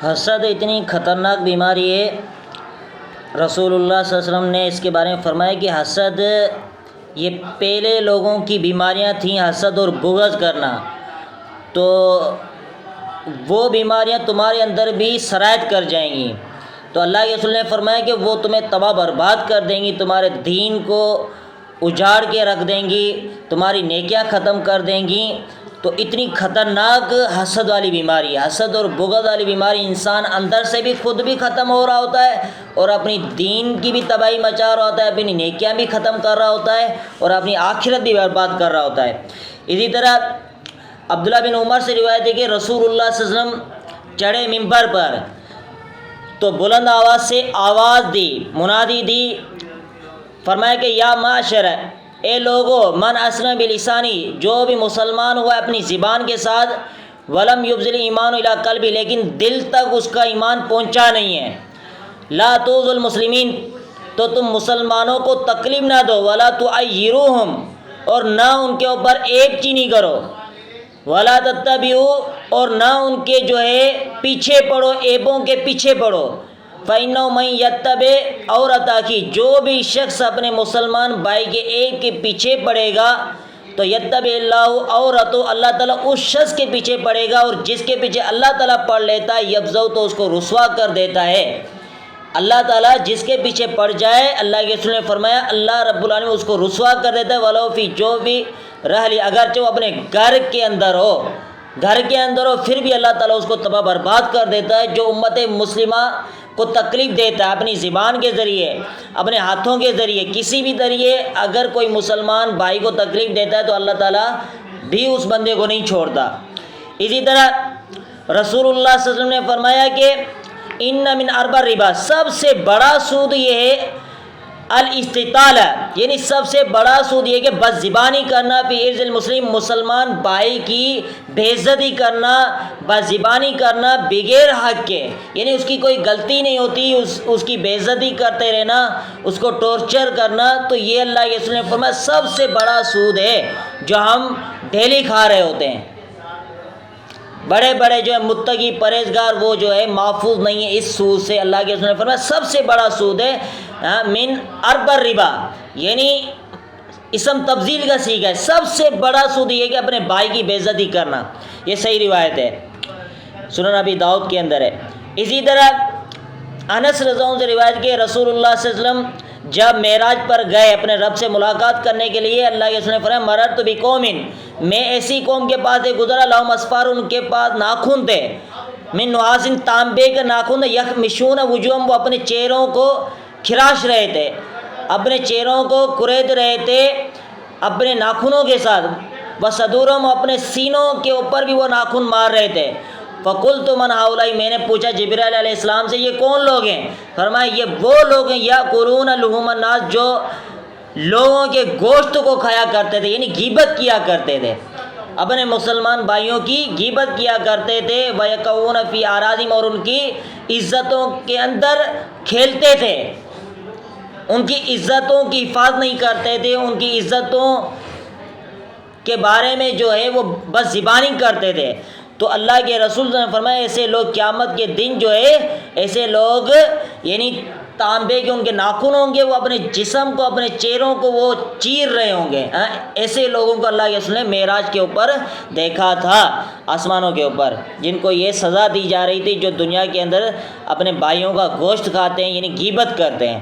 حسد اتنی خطرناک بیماری ہے، رسول اللہ صلی اللہ علیہ وسلم نے اس کے بارے میں فرمایا کہ حسد یہ پہلے لوگوں کی بیماریاں تھیں، حسد اور بغض کرنا، تو وہ بیماریاں تمہارے اندر بھی سرایت کر جائیں گی۔ تو اللہ کے رسول نے فرمایا کہ وہ تمہیں تباہ برباد کر دیں گی، تمہارے دین کو اجاڑ کے رکھ دیں گی، تمہاری نیکیاں ختم کر دیں گی۔ تو اتنی خطرناک حسد والی بیماری، حسد اور بغض والی بیماری، انسان اندر سے بھی خود بھی ختم ہو رہا ہوتا ہے اور اپنی دین کی بھی تباہی مچا رہا ہوتا ہے، اپنی نیکیاں بھی ختم کر رہا ہوتا ہے اور اپنی آخرت بھی برباد کر رہا ہوتا ہے۔ اسی طرح عبداللہ بن عمر سے روایت ہے کہ رسول اللہ صلی اللہ علیہ وسلم چڑھے ممبر پر تو بلند آواز سے آواز دی، منادی دی، فرمایا کہ یا معاشر، اے لوگو، من اسلم بلسانی، جو بھی مسلمان ہوا اپنی زبان کے ساتھ، ولم یبزل ایمان الی قلبی، لیکن دل تک اس کا ایمان پہنچا نہیں ہے، لا توذوا المسلمین، تو تم مسلمانوں کو تکلیف نہ دو، ولا تعیروہم، اور نہ ان کے اوپر عیب چینی کرو، ولا تتبعوا، اور نہ ان کے جو ہے پیچھے پڑو، عیبوں کے پیچھے پڑو، فَإِنَّهُ مَن يَتَّبِعْ عَوْرَةَ أَخِيهِ، جو بھی شخص اپنے مسلمان بھائی کے عیب کے پیچھے پڑے گا تو یتبع اللہ عورتہ، اللہ تعالیٰ اس شخص کے پیچھے پڑے گا، اور جس کے پیچھے اللہ تعالیٰ پڑ لیتا ہے یبزو، تو اس کو رسوا کر دیتا ہے۔ اللہ تعالیٰ جس کے پیچھے پڑ جائے، اللہ کے رسول نے فرمایا اللہ رب العالمین اس کو رسوا کر دیتا ہے، ولو فی، جو بھی رحلی، اگرچہ وہ اپنے گھر کے اندر ہو، پھر بھی اللہ تعالیٰ اس کو تباہ برباد کر دیتا ہے۔ جو امت مسلمہ کو تکلیف دیتا ہے اپنی زبان کے ذریعے، اپنے ہاتھوں کے ذریعے، کسی بھی ذریعے اگر کوئی مسلمان بھائی کو تکلیف دیتا ہے تو اللہ تعالیٰ بھی اس بندے کو نہیں چھوڑتا۔ اسی طرح رسول اللہ صلی اللہ علیہ وسلم نے فرمایا کہ ان من اربع الربا، سب سے بڑا سود یہ ہے الاستطالہ، یعنی سب سے بڑا سود یہ کہ بد زبانی کرنا، فی عرض المسلم، مسلمان بھائی کی بے عزتی کرنا، بد زبانی کرنا بغیر حق کے، یعنی اس کی کوئی غلطی نہیں ہوتی، اس کی بے عزتی کرتے رہنا، اس کو ٹارچر کرنا، تو یہ اللہ کے رسول نے فرمایا سب سے بڑا سود ہے جو ہم ڈیلی کھا رہے ہوتے ہیں۔ بڑے بڑے جو ہے متقی پرہیزگار وہ جو ہے محفوظ نہیں ہے اس سود سے۔ اللہ کے رسول نے فرمایا سب سے بڑا سود ہے من اربع الربا، یعنی اسم تبذیل کا صیغہ ہے، سب سے بڑا سود یہ کہ اپنے بھائی کی بے عزتی کرنا۔ یہ صحیح روایت ہے، سنن ابی داؤد کے اندر ہے۔ اسی طرح انس رضی اللہ عنہ سے روایت کہ رسول اللہ صلی اللہ علیہ وسلم جب معراج پر گئے اپنے رب سے ملاقات کرنے کے لیے، اللہ کے رسول نے فرمایا مررت بقوم، میں ایسی قوم کے پاس سے گزرا، لہم اسفار، ان کے پاس ناخن تھے، من نحاس، تانبے کے ناخن، یخمشون وجوہم، وہ اپنے چہروں کو کھراش رہے تھے، اپنے چہروں کو کرید رہے تھے اپنے ناخنوں کے ساتھ، وصدورہم، اپنے سینوں کے اوپر بھی وہ ناخن مار رہے تھے۔ فقلت من ہؤلاء، میں نے پوچھا جبرائیل علیہ السلام سے یہ کون لوگ ہیں؟ فرمایا یہ وہ لوگ ہیں یاکلون لحوم الناس، جو لوگوں کے گوشت کو کھایا کرتے تھے، یعنی غیبت کیا کرتے تھے، اپنے مسلمان بھائیوں کی غیبت کیا کرتے تھے، ویقعون فی اعراضہم، اور ان کی عزتوں کے اندر کھیلتے تھے، ان کی عزتوں کی حفاظت نہیں کرتے تھے، ان کی عزتوں کے بارے میں جو ہے وہ بس زبانی کرتے تھے۔ تو اللہ کے رسول نے فرمایا ایسے لوگ قیامت کے دن جو ہے، ایسے لوگ یعنی تانبے کے ان کے ناخن ہوں گے، وہ اپنے جسم کو، اپنے چہروں کو وہ چیر رہے ہوں گے۔ ایسے لوگوں کو اللہ کے رسول نے معراج کے اوپر دیکھا تھا، آسمانوں کے اوپر، جن کو یہ سزا دی جا رہی تھی جو دنیا کے اندر اپنے بھائیوں کا گوشت کھاتے ہیں، یعنی غیبت کرتے ہیں۔